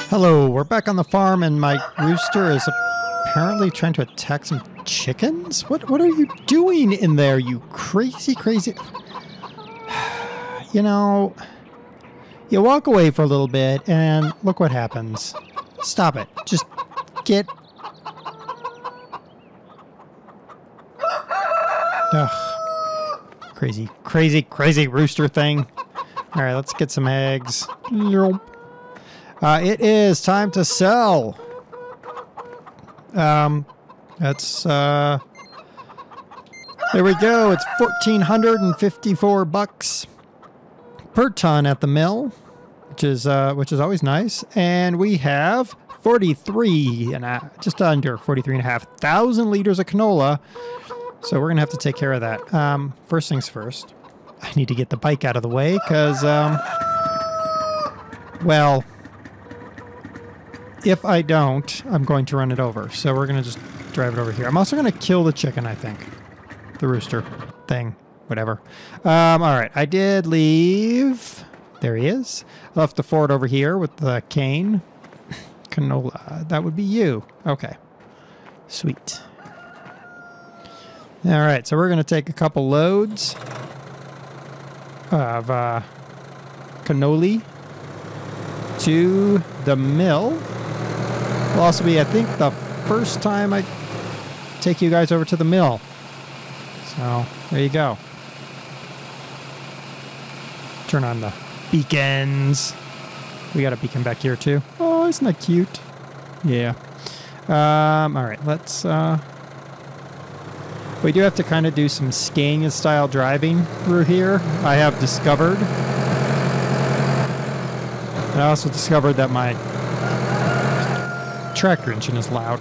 Hello, we're back on the farm and my rooster is apparently trying to attack some chickens? What are you doing in there, you crazy... You know, you walk away for a little bit and look what happens. Stop it. Just get... Ugh. Crazy rooster thing. Alright, let's get some eggs. It is time to sell. That's, there we go. It's $1,454 per ton at the mill, which is always nice. And we have 43 and just under 43.5 thousand liters of canola. So we're gonna have to take care of that. First things first, I need to get the bike out of the way because, well, if I don't, I'm going to run it over. So we're going to just drive it over here. I'm also going to kill the chicken, I think. The rooster thing. Whatever. All right. I did leave. There he is. I left the Ford over here with the cane. Canola. That would be you. Okay. Sweet. All right. So we're going to take a couple loads of cannoli to the mill. Will also be, I think, the first time I take you guys over to the mill. So, there you go. Turn on the beacons. We got a beacon back here, too. Oh, isn't that cute? Yeah. Alright, let's... We do have to kind of do some Scania-style driving through here, I have discovered. I also discovered that my tractor engine is loud.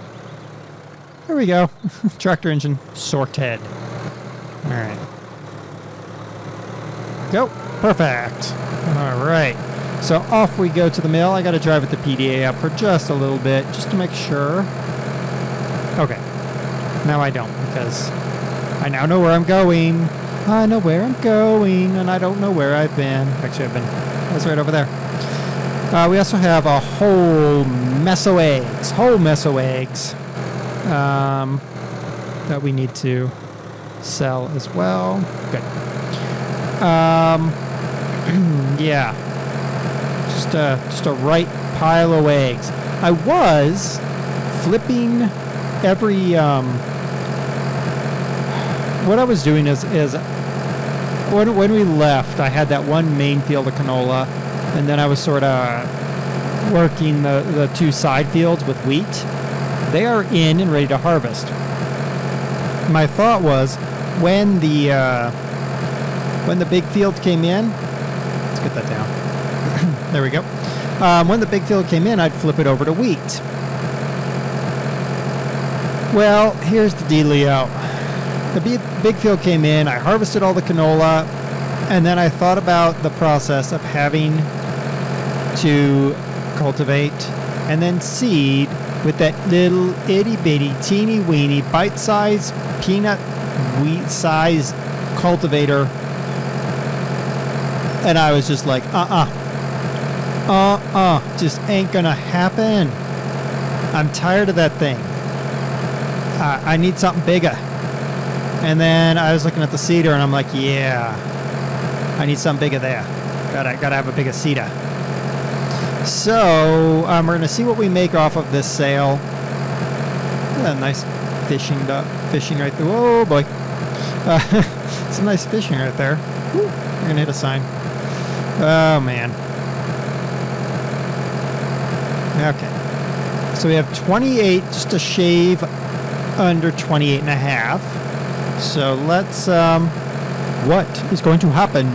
There we go. Tractor engine sorted. Alright. Go. Perfect. Alright. So off we go to the mill. I got to drive with the PDA up for just a little bit, just to make sure. Okay. Now I don't, because I now know where I'm going. I know where I'm going, and I don't know where I've been. Actually, I was right over there. We also have a whole mess of eggs. That we need to sell as well. Good. Yeah. Just a right pile of eggs. I was flipping every... What I was doing is when we left, I had that one main field of canola, and then I was sort of working the two side fields with wheat. They are in and ready to harvest. My thought was when the big field came in, let's get that down. There we go. When the big field came in, I'd flip it over to wheat. Well, here's the dealio. The big field came in, I harvested all the canola, and then I thought about the process of having to cultivate and then seed with that little itty-bitty, teeny-weeny, bite-sized, peanut wheat-sized cultivator. And I was just like, just ain't gonna happen. I'm tired of that thing. I need something bigger. And then I was looking at the seeder, and I'm like, yeah, I need something bigger there. Gotta have a bigger seeder. So we're gonna see what we make off of this sale. Nice fishing right there. Oh boy, some nice fishing right there. Woo, we're gonna hit a sign. Oh man. Okay. So we have 28, just a shave under 28 and a half. So let's, what is going to happen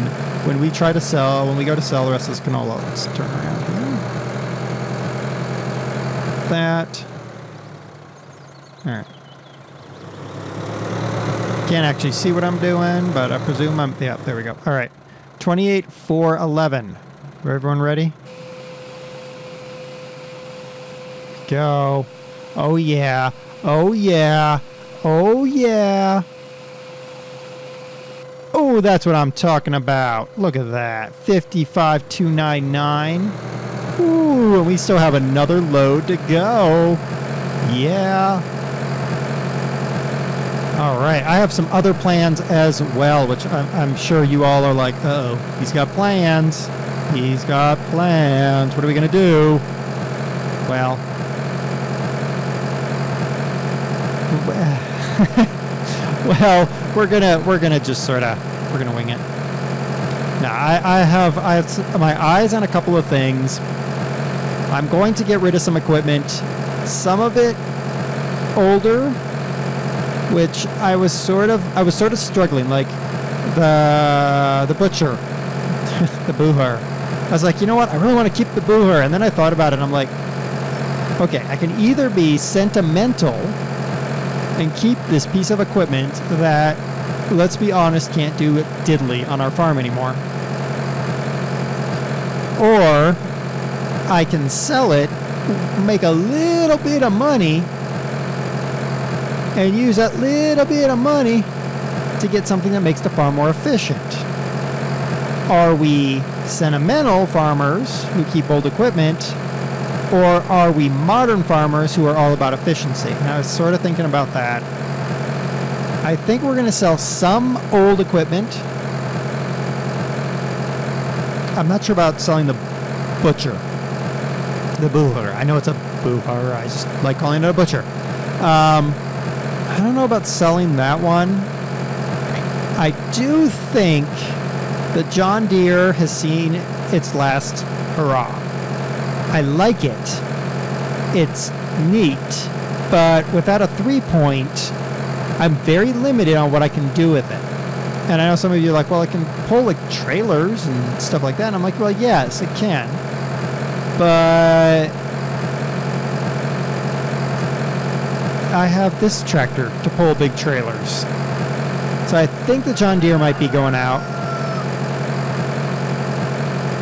when we go to sell the rest of this canola? Let's turn around here. That. Alright. Can't actually see what I'm doing, but I presume yeah, there we go. Alright. 28,411. Everyone ready? Go. Oh yeah. Oh yeah. Oh yeah. Oh, that's what I'm talking about. Look at that. 55,299. Ooh. Woo! And we still have another load to go. Yeah. All right. I have some other plans as well, which I'm sure you all are like, uh-oh, he's got plans. He's got plans. What are we going to do? Well, well, we're gonna just sort of, we're gonna wing it. Now, I have my eyes on a couple of things. I'm going to get rid of some equipment, some of it older, which I was sort of struggling, like the butcher, the booher. I was like, you know what? I really want to keep the booher, and then I thought about it, and I'm like, okay, I can either be sentimental and keep this piece of equipment that, let's be honest, can't do diddly on our farm anymore, or I can sell it, make a little bit of money, and use that little bit of money to get something that makes the farm more efficient. Are we sentimental farmers who keep old equipment, or are we modern farmers who are all about efficiency? And I was sort of thinking about that. I think we're going to sell some old equipment. I'm not sure about selling the butcher. The booher. I know it's a booher. I just like calling it a butcher. I don't know about selling that one. I do think the John Deere has seen its last hurrah. I like it. It's neat, but without a 3-point, I'm very limited on what I can do with it. And I know some of you are like, well, I can pull like trailers and stuff like that. And I'm like, well, yes, it can. But I have this tractor to pull big trailers. So I think the John Deere might be going out.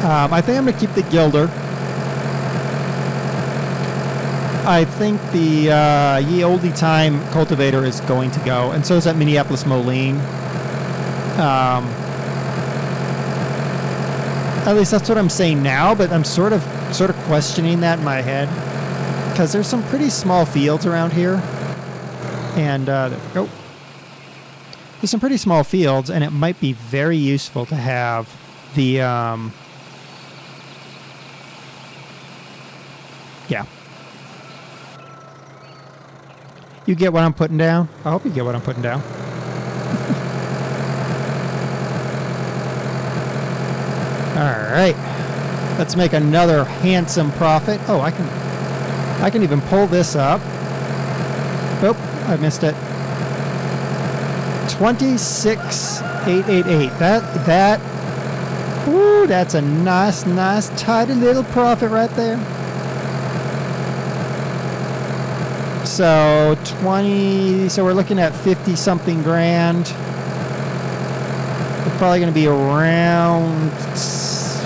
I think I'm going to keep the Gilder. I think the Ye Olde Time cultivator is going to go, and so is that Minneapolis Moline. At least that's what I'm saying now, but I'm sort of questioning that in my head, because there's some pretty small fields around here, and there we go. There's some pretty small fields, and it might be very useful to have the yeah. You get what I'm putting down? I hope you get what I'm putting down. All right. Let's make another handsome profit. Oh, I can even pull this up. Oh, I missed it. 26,888. Ooh, that's a nice tidy little profit right there. So so we're looking at 50 something grand. We're probably going to be around,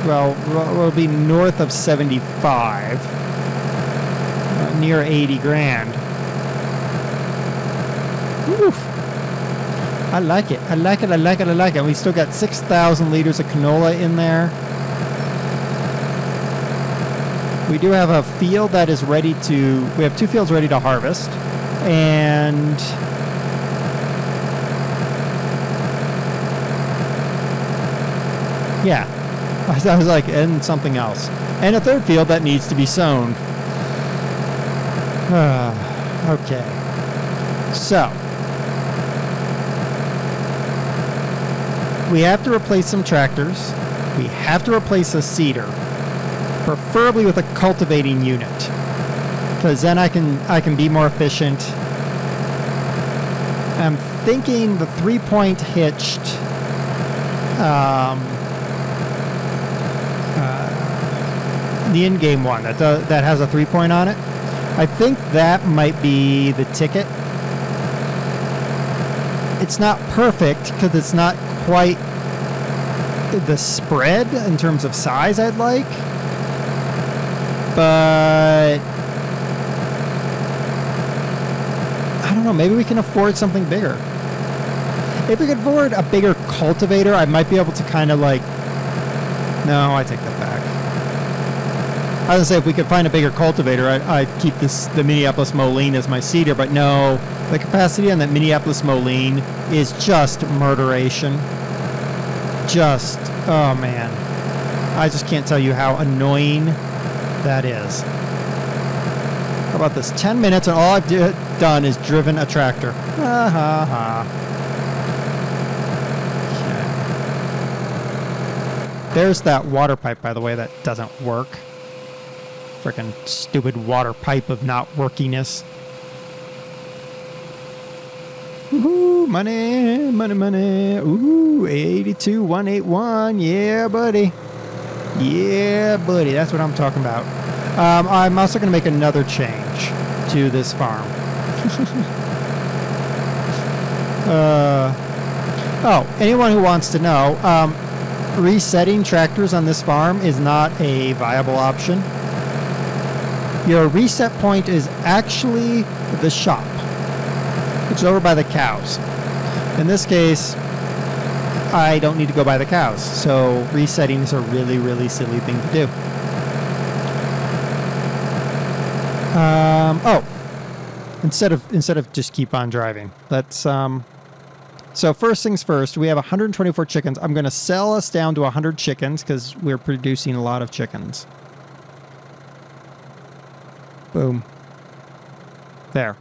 well, we'll be north of 75, near 80 grand. Oof. I like it. I like it. I like it. I like it. We still got 6,000 liters of canola in there. We do have a field that is ready to, we have 2 fields ready to harvest, and yeah, I was like, and something else, and a 3rd field that needs to be sown. Okay, so we have to replace some tractors. We have to replace a seeder, preferably with a cultivating unit, because then I can be more efficient. I'm thinking the 3-point hitched the in-game one that has a 3-point on it. I think that might be the ticket. It's not perfect because it's not quite the spread in terms of size I'd like. But I don't know, maybe we can afford something bigger. If we could afford a bigger cultivator, I might be able to kind of like, no, I take that back. I was gonna say if we could find a bigger cultivator, I'd keep the Minneapolis Moline as my seeder, but no, the capacity on that Minneapolis Moline is just murderation. Just, oh man, I just can't tell you how annoying that is. How about this? 10 minutes and all I've done is driven a tractor. Ha ha ha. Okay. There's that water pipe, by the way, that doesn't work. Frickin' stupid water pipe of not workiness. Woohoo! Money, money, money. Ooh, 82,181. Yeah, buddy. Yeah, buddy. That's what I'm talking about. I'm also going to make another change to this farm. Oh, anyone who wants to know, resetting tractors on this farm is not a viable option. Your reset point is actually the shop, which is over by the cows. In this case, I don't need to go by the cows, so resetting is a really, really silly thing to do. Oh, instead of just keep on driving, let's so first things first, we have 124 chickens. I'm going to sell us down to 100 chickens because we're producing a lot of chickens. Boom. There.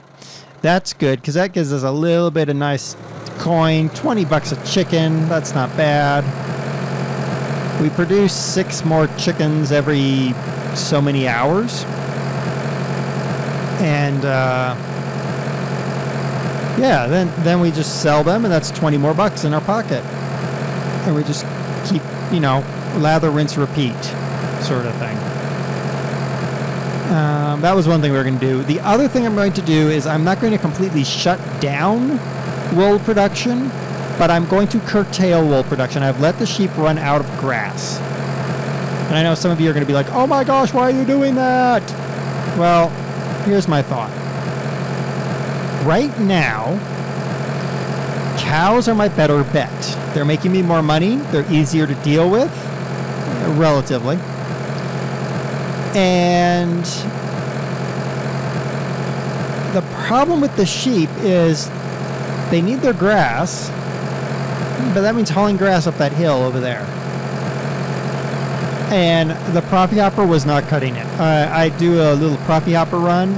That's good because that gives us a little bit of nice coin. 20 bucks a chicken. That's not bad. We produce 6 more chickens every so many hours. And yeah, then we just sell them, and that's 20 more bucks in our pocket. And we just keep, you know, lather, rinse, repeat sort of thing. That was one thing we were going to do. The other thing I'm going to do is I'm not going to completely shut down wool production, but I'm going to curtail wool production. I've let the sheep run out of grass. And I know some of you are going to be like, oh my gosh, why are you doing that? Well, here's my thought. Right now, cows are my better bet. They're making me more money. They're easier to deal with, relatively. And the problem with the sheep is they need their grass, but that means hauling grass up that hill over there. And the Profi Hopper was not cutting it. I do a little Profi Hopper run,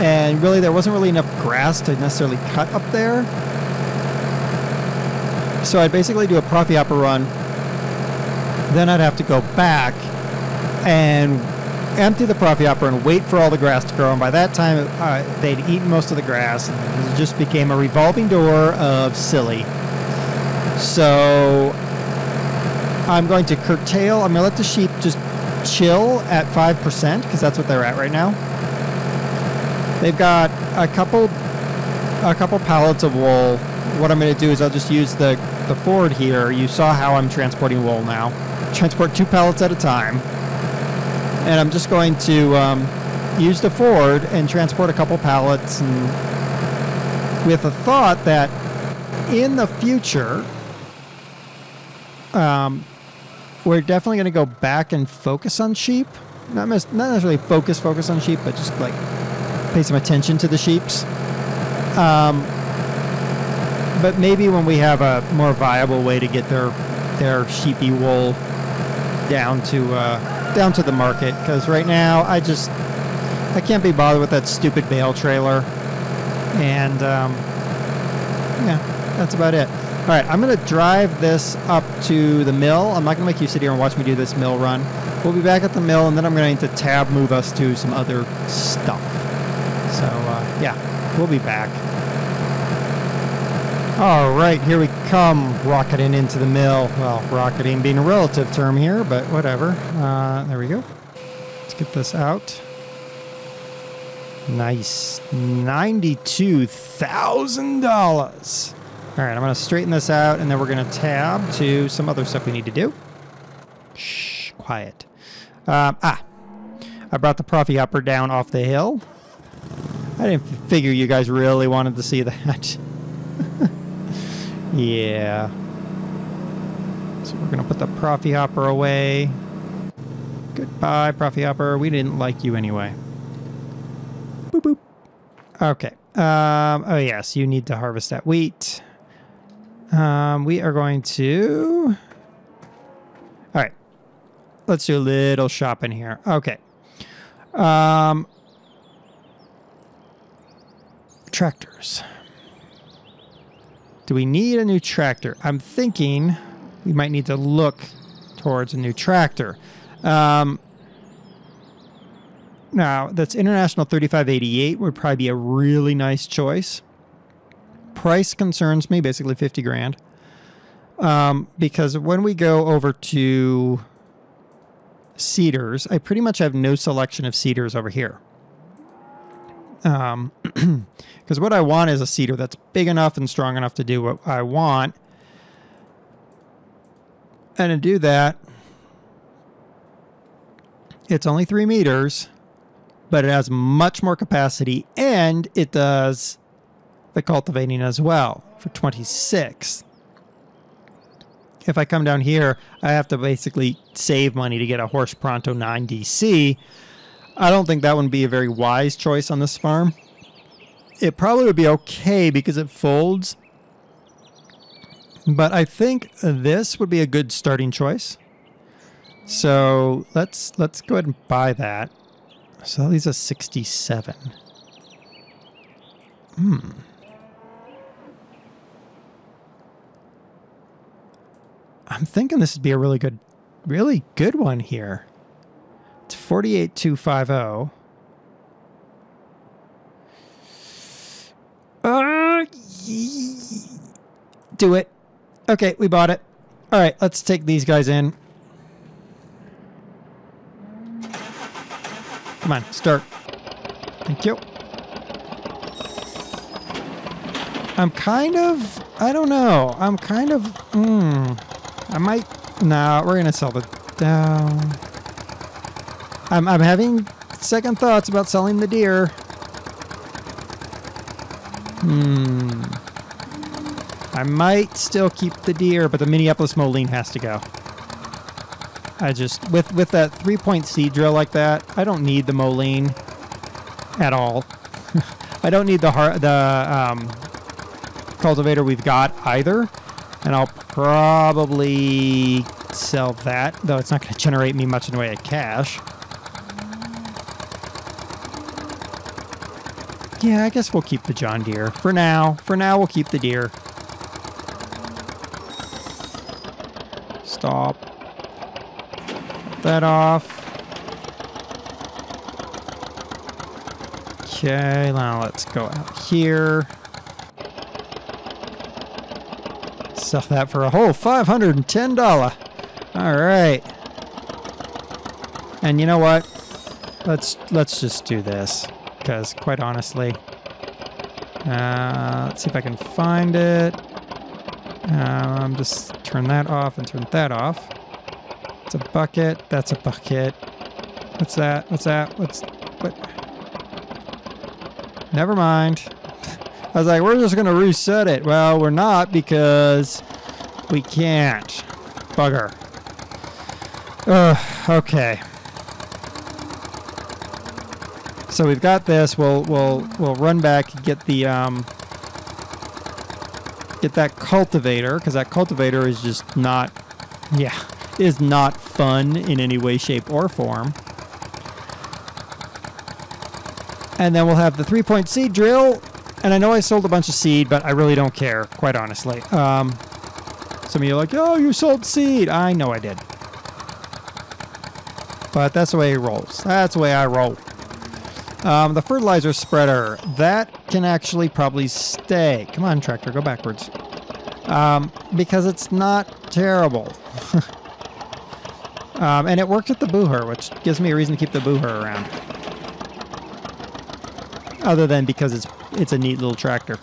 and really there wasn't really enough grass to necessarily cut up there. So I'd basically do a Profi Hopper run, then I'd have to go back and empty the Profi Hopper and wait for all the grass to grow, and by that time they'd eaten most of the grass, and it just became a revolving door of silly. So I'm going to curtail, I'm going to let the sheep just chill at 5%, because that's what they're at right now. They've got a couple pallets of wool. What I'm going to do is I'll just use the Ford here. You saw how I'm transporting wool now. Transport 2 pallets at a time. And I'm just going to use the Ford and transport a couple pallets, and with a thought that in the future, we're definitely going to go back and focus on sheep. Not necessarily focus on sheep, but just like pay some attention to the sheeps. But maybe when we have a more viable way to get their sheepy wool down to the market, because right now I can't be bothered with that stupid bale trailer, and yeah, that's about it. All right, I'm going to drive this up to the mill. I'm not going to make you sit here and watch me do this mill run. We'll be back at the mill, and then I'm going to tab move us to some other stuff. So, yeah, we'll be back. All right, here we come, rocketing into the mill. Well, rocketing being a relative term here, but whatever. There we go. Let's get this out. Nice. $92,000. All right, I'm going to straighten this out, and then we're going to tab to some other stuff we need to do. Shh, quiet. I brought the Profi Hopper down off the hill. I didn't figure you guys really wanted to see that. Yeah. So we're going to put the Profi Hopper away. Goodbye, Profi Hopper. We didn't like you anyway. Boop, boop. Okay. Oh, yes. You need to harvest that wheat. We are going to... All right. Let's do a little shopping here. Okay. Tractors. Do we need a new tractor? I'm thinking we might need to look towards a new tractor. Now, that's International 3588 would probably be a really nice choice. Price concerns me, basically 50 grand. Because when we go over to seeders, I pretty much have no selection of seeders over here. Because what I want is a seeder that's big enough and strong enough to do what I want. And to do that, it's only 3 meters, but it has much more capacity, and it does the cultivating as well for 26. If I come down here, I have to basically save money to get a Horse Pronto 9 DC. I don't think that would be a very wise choice on this farm. It probably would be okay because it folds, but I think this would be a good starting choice. So let's go ahead and buy that. So these are 67. I'm thinking this would be a really good one here. It's 48250. Do it. Okay, we bought it. All right, let's take these guys in. Come on, start. Thank you. I don't know. I might, no, we're going to sell the down. I'm having second thoughts about selling the deer. I might still keep the deer, but the Minneapolis Moline has to go. I just, with that 3-point seed drill like that, I don't need the Moline at all. I don't need the cultivator we've got either, and I'll probably sell that, though it's not going to generate me much in the way of cash. Yeah, I guess we'll keep the John Deere for now. For now, we'll keep the deer. Stop that off. Okay, now let's go out here. Sell that for a whole $510. All right. And you know what? Let's just do this, because quite honestly, let's see if I can find it. Just turn that off and turn that off. It's a bucket. That's a bucket. What's that? What's that? What? Never mind. I was like, we're just going to reset it. Well, we're not, because we can't. Bugger. Okay. So we've got this. We'll run back and get the get that cultivator, because that cultivator is just not, is not fun in any way, shape, or form. And then we'll have the 3-point seed drill. And I know I sold a bunch of seed, but I really don't care, quite honestly. Some of you are like, oh, you sold seed. I know I did. But that's the way it rolls. That's the way I roll. The fertilizer spreader, that can actually probably stay. Come on, tractor, go backwards. Because it's not terrible. And it worked at the booher, which gives me a reason to keep the booher around. Other than because it's a neat little tractor.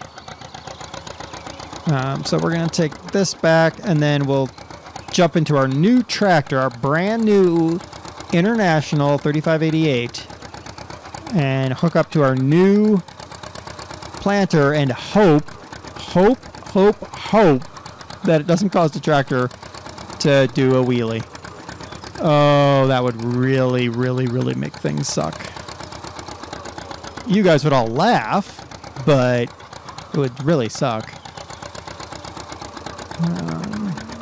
So we're going to take this back, and then we'll jump into our new tractor, our brand new International 3588, and hook up to our new planter and hope that it doesn't cause the tractor to do a wheelie. Oh, that would really, really, really make things suck. You guys would all laugh, but it would really suck.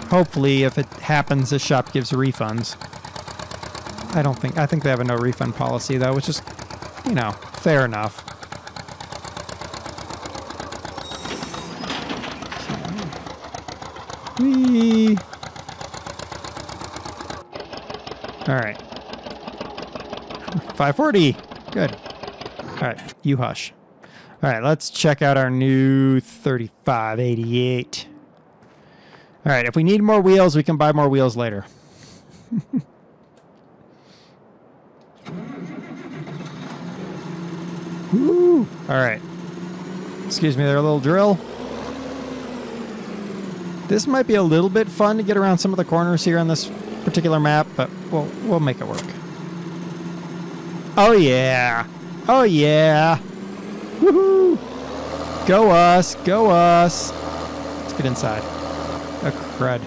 Hopefully, if it happens, the shop gives refunds. I think they have a no refund policy, though, which is, you know, fair enough. Whee! All right. 540. Good. All right, you hush. All right, let's check out our new 3588. All right, if we need more wheels, we can buy more wheels later. Woo! All right. Excuse me there, a little drill. This might be a little bit fun to get around some of the corners here on this particular map, but we'll make it work. Oh yeah! Oh yeah! Woohoo! Go us! Go us! Let's get inside. A crud.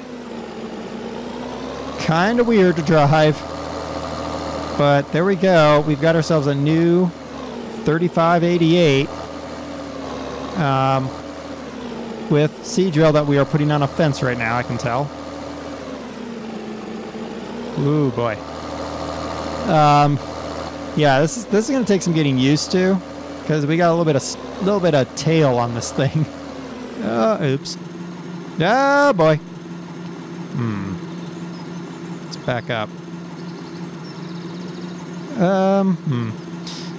Kind of weird to drive, but there we go. We've got ourselves a new 3588 with seed drill that we are putting on a fence right now. I can tell. Ooh boy. Yeah, this is gonna take some getting used to because we got a little bit of tail on this thing. Oops. Oh boy. Let's back up.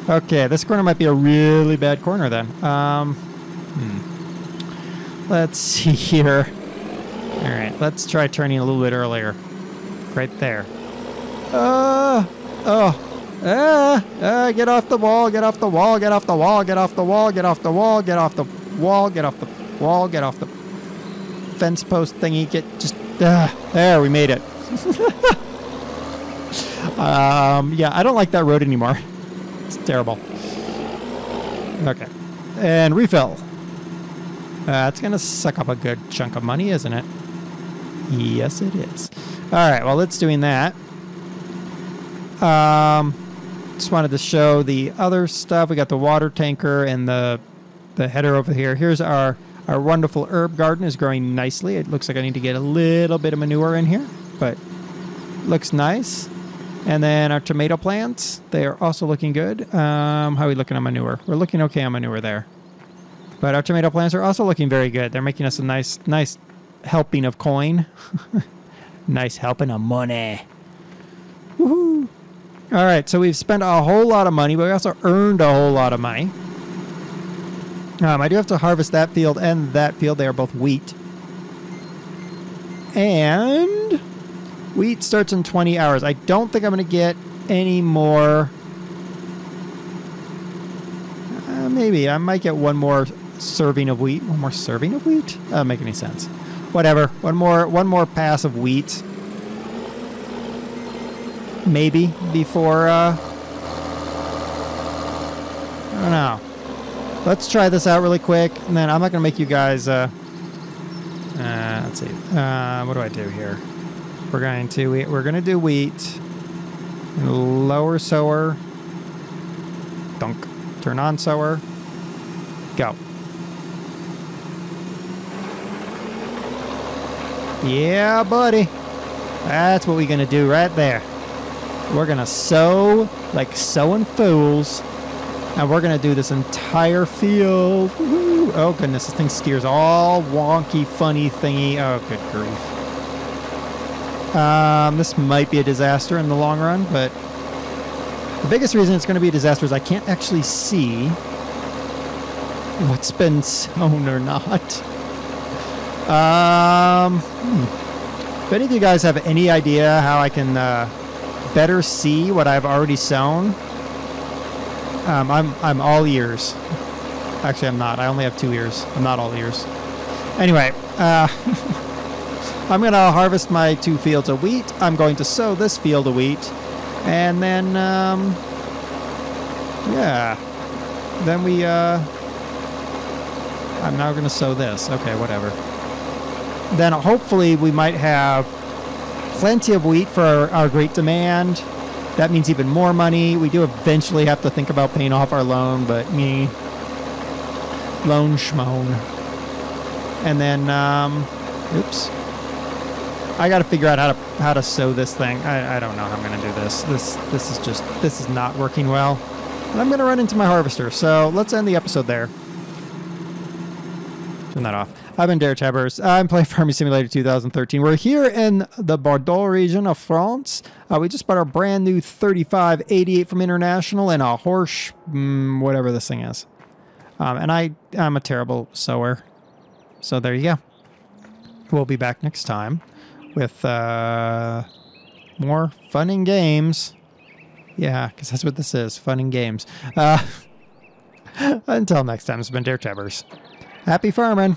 Okay, this corner might be a really bad corner then. Let's see here. All right, let's try turning a little bit earlier. Right there. Get off the wall, get off the wall, get off the wall, get off the wall, get off the wall, get off the wall, get off the wall, get off the fence post thingy. There, we made it. Yeah, I don't like that road anymore. It's terrible. Okay. And refill. It's going to suck up a good chunk of money, isn't it? Yes, it is. All right, well, it's doing that. Just wanted to show the other stuff. We got the water tanker and the header over here. Here's our wonderful herb garden is growing nicely. It looks like I need to get a little bit of manure in here, but looks nice. And then our tomato plants, they are also looking good. How are we looking on manure? We're looking okay on manure there. But our tomato plants are also looking very good. They're making us a nice helping of coin. Nice helping of money. Woohoo! All right, so we've spent a whole lot of money, but we also earned a whole lot of money. I do have to harvest that field and that field. They are both wheat. And wheat starts in 20 hours. I don't think I'm going to get any more. Maybe. I might get one more serving of wheat. One more serving of wheat? Doesn't make any sense. Whatever. One more pass of wheat. Maybe before, I don't know. Let's try this out really quick, and then I'm not going to make you guys, let's see. What do I do here? We're going to do wheat. Lower sower. Dunk. Turn on sower. Go. Yeah, buddy. That's what we're going to do right there. We're going to sow like sowing fools. And we're going to do this entire field. Woo-hoo. Oh, goodness. This thing steers all wonky, funny thingy. Oh, good grief. This might be a disaster in the long run, but the biggest reason it's going to be a disaster is I can't actually see what's been sown or not. If any of you guys have any idea how I can better see what I've already sown, I'm all ears. Actually, I'm not. I only have 2 ears. I'm not all ears. Anyway, I'm going to harvest my 2 fields of wheat. I'm going to sow this field of wheat. And then, yeah. Then I'm now going to sow this. Okay, whatever. Then hopefully we might have plenty of wheat for our great demand. That means even more money. We do eventually have to think about paying off our loan, but loan schmoan. And then, oops. I got to figure out how to sow this thing. I don't know how I'm going to do this. This is not working well. And I'm going to run into my harvester. So let's end the episode there. Turn that off. I've been DerTebbers. I'm playing Farming Simulator 2013. We're here in the Bordeaux region of France. We just bought our brand new 3588 from International and a horse, whatever this thing is. And I'm a terrible sower. So there you go. We'll be back next time with more fun and games. Yeah, because that's what this is, fun and games. Until next time, it's been DerTebbers. Happy farming!